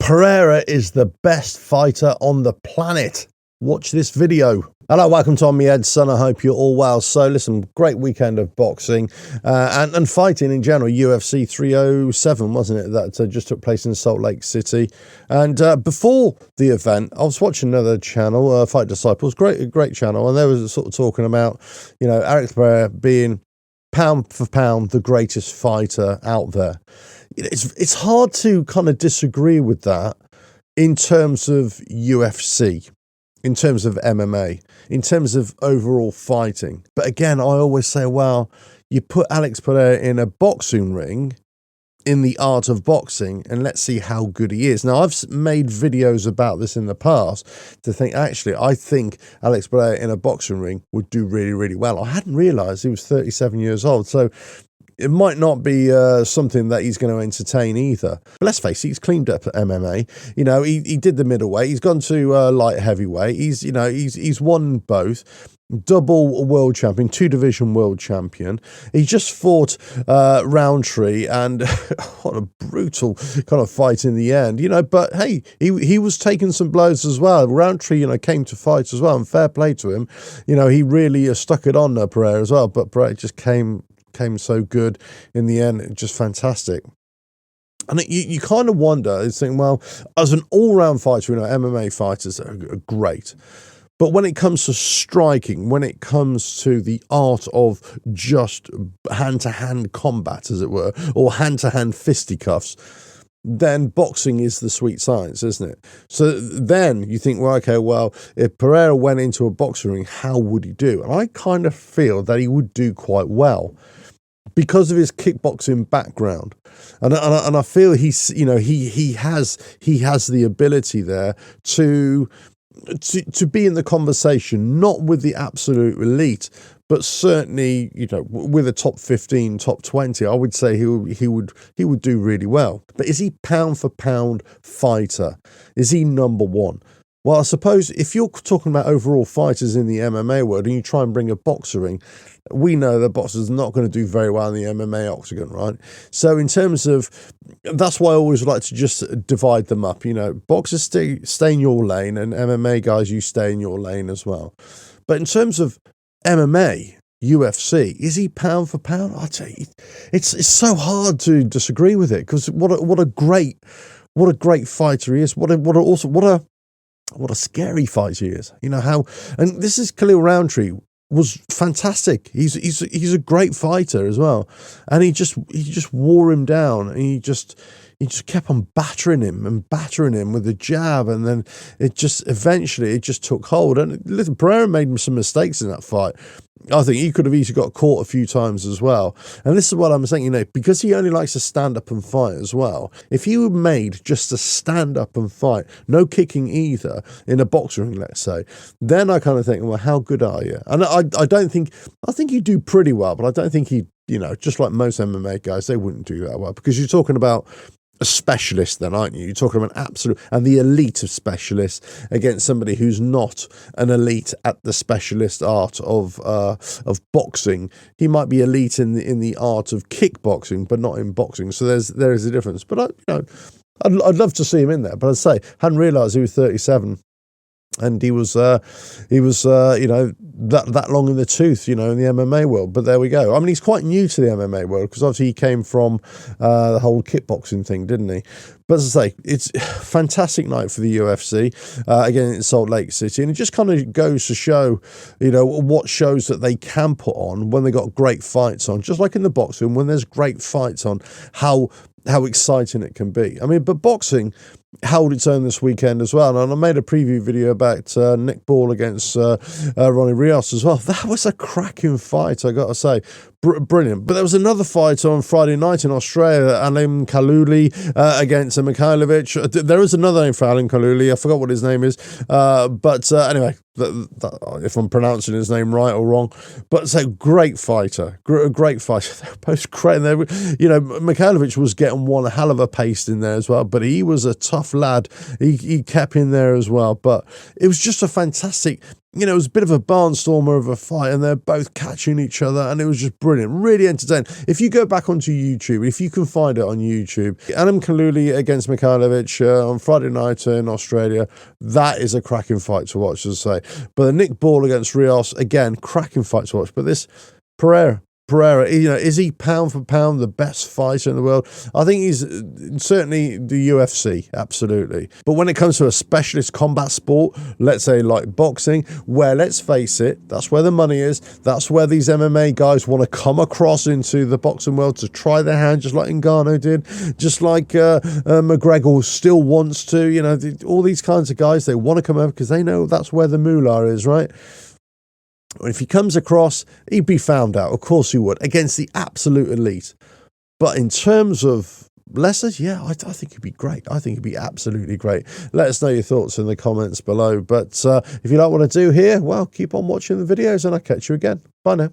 Pereira is the best fighter on the planet. Watch this video. Hello, welcome to On Me Head, son. I hope you're all well. So listen, great weekend of boxing and fighting in general. UFC 307, wasn't it, that just took place in Salt Lake City. And before the event, I was watching another channel, Fight Disciples, great channel, and they were sort of talking about, Alex Pereira being pound for pound the greatest fighter out there. It's hard to kind of disagree with that in terms of UFC, in terms of MMA, in terms of overall fighting. But again, I always say, well, you put Alex Pereira in a boxing ring, in the art of boxing, and let's see how good he is. Now, I've made videos about this in the past to think, actually, I think Alex Pereira in a boxing ring would do really, really well. I hadn't realised he was 37 years old, so it might not be something that he's going to entertain either. But let's face it, he's cleaned up at MMA. He did the middleweight. He's gone to light heavyweight. He's won both. Double world champion, 2-division world champion. He just fought Roundtree, and what a brutal kind of fight in the end. But hey, he was taking some blows as well. Roundtree, came to fight as well, and fair play to him. He really stuck it on Pereira as well. But Pereira just came so good in the end, just fantastic. And you kind of wonder, you think, well, as an all-round fighter, MMA fighters are great. But when it comes to striking, when it comes to the art of just hand-to-hand combat, as it were, or hand-to-hand fisticuffs, then boxing is the sweet science, isn't it? So then you think, well, okay, well, if Pereira went into a boxing ring, how would he do? And I kind of feel that he would do quite well, because of his kickboxing background, and I feel he has the ability there to be in the conversation, not with the absolute elite, but certainly with a top 15, top 20. I would say he would do really well. But is he pound for pound fighter? Is he number one? Well, I suppose if you're talking about overall fighters in the MMA world and you try and bring a boxer ring, we know that boxers are not going to do very well in the MMA octagon, right? So in terms of, that's why I always like to just divide them up. Boxers stay in your lane, and MMA guys, you stay in your lane as well. But in terms of MMA, UFC, is he pound for pound? I tell you, it's so hard to disagree with it, because what a great fighter he is. What a scary fighter he is. And this is Khalil Roundtree. Was fantastic. He's a great fighter as well, and he just wore him down, and he just kept on battering him with the jab, and then eventually it just took hold. And listen, Pereira made some mistakes in that fight. I think he could have easily got caught a few times as well. And this is what I'm saying, because he only likes to stand up and fight as well. If he were made just to stand up and fight, no kicking either, in a boxing ring, let's say, then I kind of think, well, how good are you? And I think you do pretty well, but I don't think he, just like most MMA guys, they wouldn't do that well, because you're talking about a specialist then, aren't you? You're talking about an absolute and the elite of specialists against somebody who's not an elite at the specialist art of boxing. He might be elite in the art of kickboxing, but not in boxing. So there is a difference. But I'd love to see him in there. But I'd say, hadn't realised he was 37. And he was that long in the tooth, in the MMA world. But there we go. I mean, he's quite new to the MMA world, because obviously he came from the whole kickboxing thing, didn't he? But as I say, it's a fantastic night for the UFC, again in Salt Lake City. And it just kind of goes to show, what shows that they can put on when they got great fights on. Just like in the boxing, when there's great fights on, how exciting it can be. I mean, but boxing held its own this weekend as well. And I made a preview video about Nick Ball against Ronnie Rios as well. That was a cracking fight, I got to say. Brilliant. But there was another fight on Friday night in Australia, Alim Kalouli against Mikhailovic. There is another name for Alim Kalouli. I forgot what his name is. But anyway, if I'm pronouncing his name right or wrong. But it's a great fighter. Great fighter. They were both great. Mikhailovic was getting one hell of a pace in there as well. But he was a tough lad. He kept in there as well. But it was just a fantastic you know, it was a bit of a barnstormer of a fight, and they're both catching each other, and it was just brilliant, really entertaining. If you go back onto YouTube, if you can find it on YouTube, Adam Kaluli against Mikhailovic on Friday night in Australia, that is a cracking fight to watch, as I say. But the Nick Ball against Rios, again, cracking fight to watch. But this Pereira, you know, is he pound for pound the best fighter in the world? I think he's certainly the UFC, absolutely. But when it comes to a specialist combat sport, let's say like boxing, where, let's face it, that's where the money is. That's where these MMA guys want to come across into the boxing world to try their hand, just like Ngannou did, just like McGregor still wants to, you know, all these kinds of guys, they want to come over because they know that's where the moolah is, right? If he comes across, he'd be found out. Of course he would, against the absolute elite. But in terms of lessers, yeah, I think he'd be great. I think he'd be absolutely great. Let us know your thoughts in the comments below. But if you like what I do here, well, keep on watching the videos and I'll catch you again. Bye now.